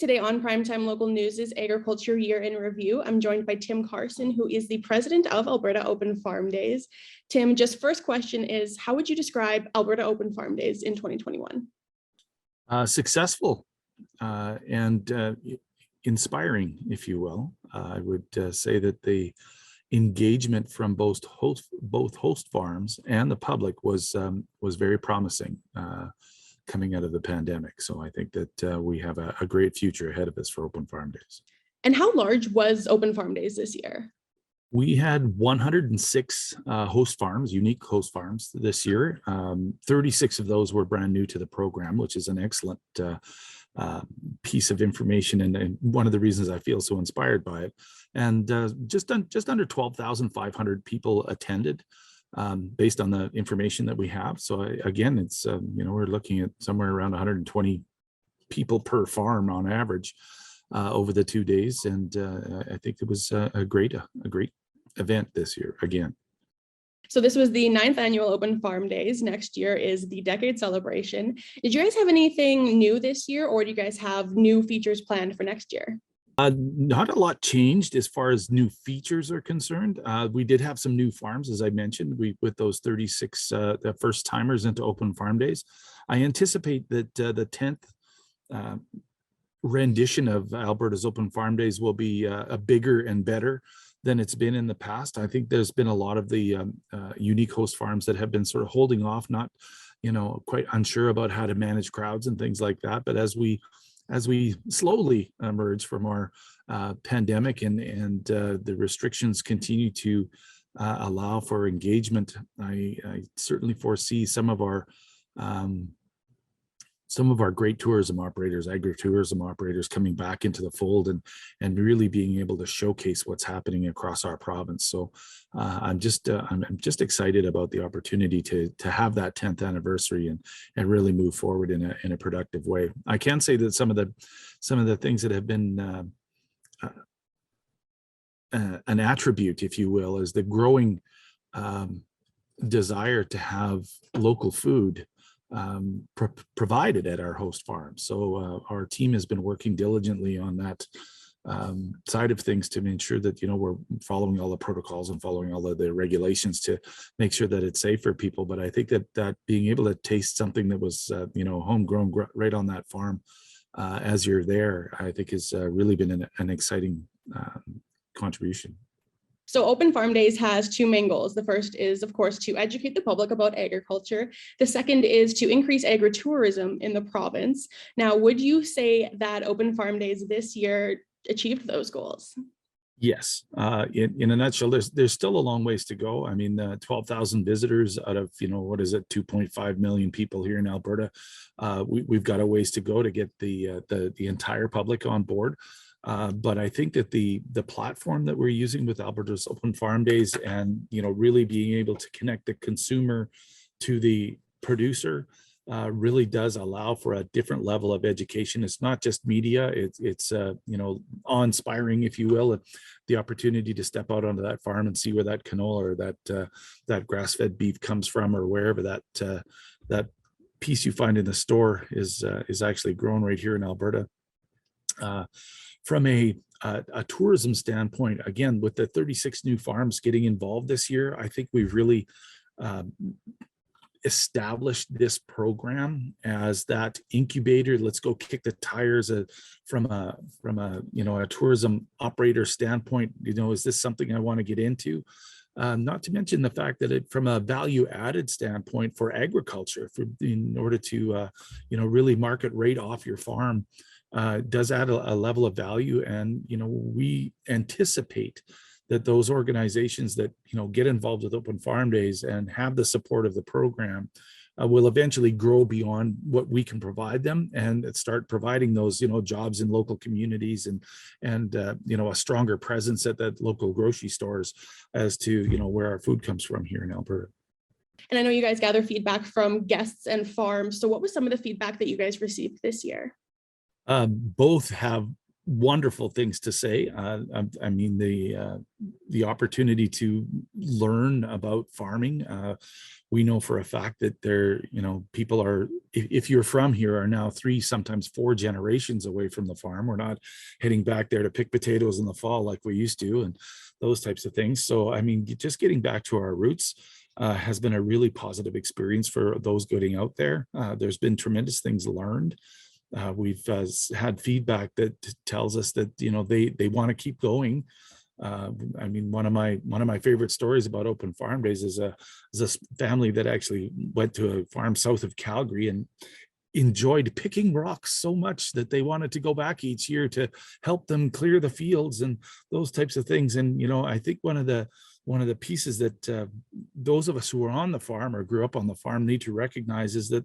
Today on Primetime Local News is Agriculture Year in Review. I'm joined by Tim Carson, who is the president of Alberta Open Farm Days. Tim, just first question is, how would you describe Alberta Open Farm Days in 2021? Successful and inspiring, if you will. I would say that the engagement from both host farms and the public was very promising coming out of the pandemic. So I think that we have a great future ahead of us for Open Farm Days. And how large was Open Farm Days this year? We had 106 host farms, unique host farms this year. 36 of those were brand new to the program, which is an excellent piece of information, and one of the reasons I feel so inspired by it. And just under 12,500 people attended, based on the information that we have. So again, it's we're looking at somewhere around 120 people per farm on average over the 2 days, and I think it was a great event this year again. So this was the 9th annual Open Farm Days. Next year is the decade celebration. Did you guys have anything new this year, or do you guys have new features planned for next year? Not a lot changed as far as new features are concerned. We did have some new farms, as I mentioned, with those 36 the first timers into Open Farm Days. I anticipate that the 10th rendition of Alberta's Open Farm Days will be a bigger and better than it's been in the past. I think there's been a lot of the unique host farms that have been sort of holding off, not quite unsure about how to manage crowds and things like that. But as we slowly emerge from our pandemic and the restrictions continue to allow for engagement, I certainly foresee some of our great tourism operators, agritourism operators, coming back into the fold and really being able to showcase what's happening across our province. So I'm just excited about the opportunity to have that 10th anniversary and really move forward in a productive way. I can say that some of the things that have been an attribute, if you will, is the growing desire to have local food provided at our host farm. So our team has been working diligently on that side of things to ensure that we're following all the protocols and following all of the regulations to make sure that it's safe for people. But I think that being able to taste something that was homegrown right on that farm as you're there, I think has really been an exciting contribution. So Open Farm Days has two main goals. The first is, of course, to educate the public about agriculture. The second is to increase agritourism in the province. Now, would you say that Open Farm Days this year achieved those goals? Yes. In a nutshell, there's still a long ways to go. I mean, 12,000 visitors out of, 2.5 million people here in Alberta. We've got a ways to go to get the entire public on board. But I think that the platform that we're using with Alberta's Open Farm Days and, really being able to connect the consumer to the producer really does allow for a different level of education. It's not just media, it's awe-inspiring, if you will, the opportunity to step out onto that farm and see where that canola or that grass-fed beef comes from, or wherever that piece you find in the store is actually grown right here in Alberta. From a tourism standpoint, again, with the 36 new farms getting involved this year, I think we've really established this program as that incubator. Let's go kick the tires from a tourism operator standpoint. Is this something I want to get into? Not to mention the fact that from a value added standpoint for agriculture, in order to really market right off your farm, does add a level of value. And we anticipate that those organizations that get involved with Open Farm Days and have the support of the program will eventually grow beyond what we can provide them and start providing those jobs in local communities and a stronger presence at the local grocery stores as to where our food comes from here in Alberta. And I know you guys gather feedback from guests and farms. So what was some of the feedback that you guys received this year? Both have wonderful things to say. I mean, the opportunity to learn about farming. We know for a fact that people are, if you're from here, are now 3, sometimes 4 generations away from the farm. We're not heading back there to pick potatoes in the fall like we used to, and those types of things. So, I mean, just getting back to our roots has been a really positive experience for those getting out there. There's been tremendous things learned. We've had feedback that tells us that they want to keep going. I mean, one of my favorite stories about Open Farm Days is a family that actually went to a farm south of Calgary and enjoyed picking rocks so much that they wanted to go back each year to help them clear the fields and those types of things. And I think one of the pieces that those of us who are on the farm or grew up on the farm need to recognize is that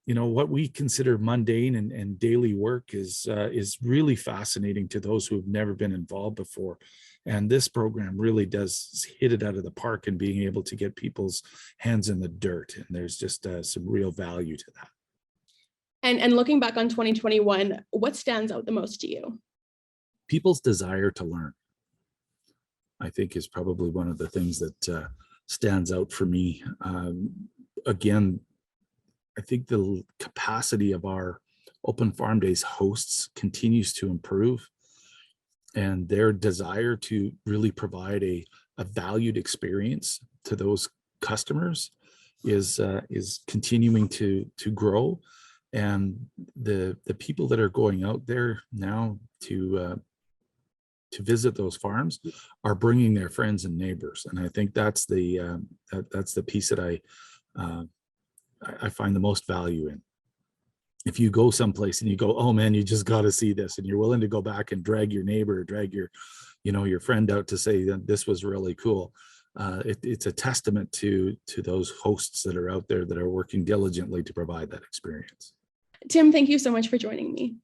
what we consider mundane and daily work is really fascinating to those who have never been involved before. And this program really does hit it out of the park in being able to get people's hands in the dirt. And there's just some real value to that. And looking back on 2021, what stands out the most to you? People's desire to learn, I think, is probably one of the things that stands out for me. Again, I think the capacity of our Open Farm Days hosts continues to improve, and their desire to really provide a valued experience to those customers is continuing to grow. And the people that are going out there now to visit those farms are bringing their friends and neighbors, and I think that's the piece that I find the most value in. If you go someplace and you go, oh man, you just got to see this, and you're willing to go back and drag your neighbor, drag your friend out to say that this was really cool. It's a testament to those hosts that are out there that are working diligently to provide that experience. Tim, thank you so much for joining me.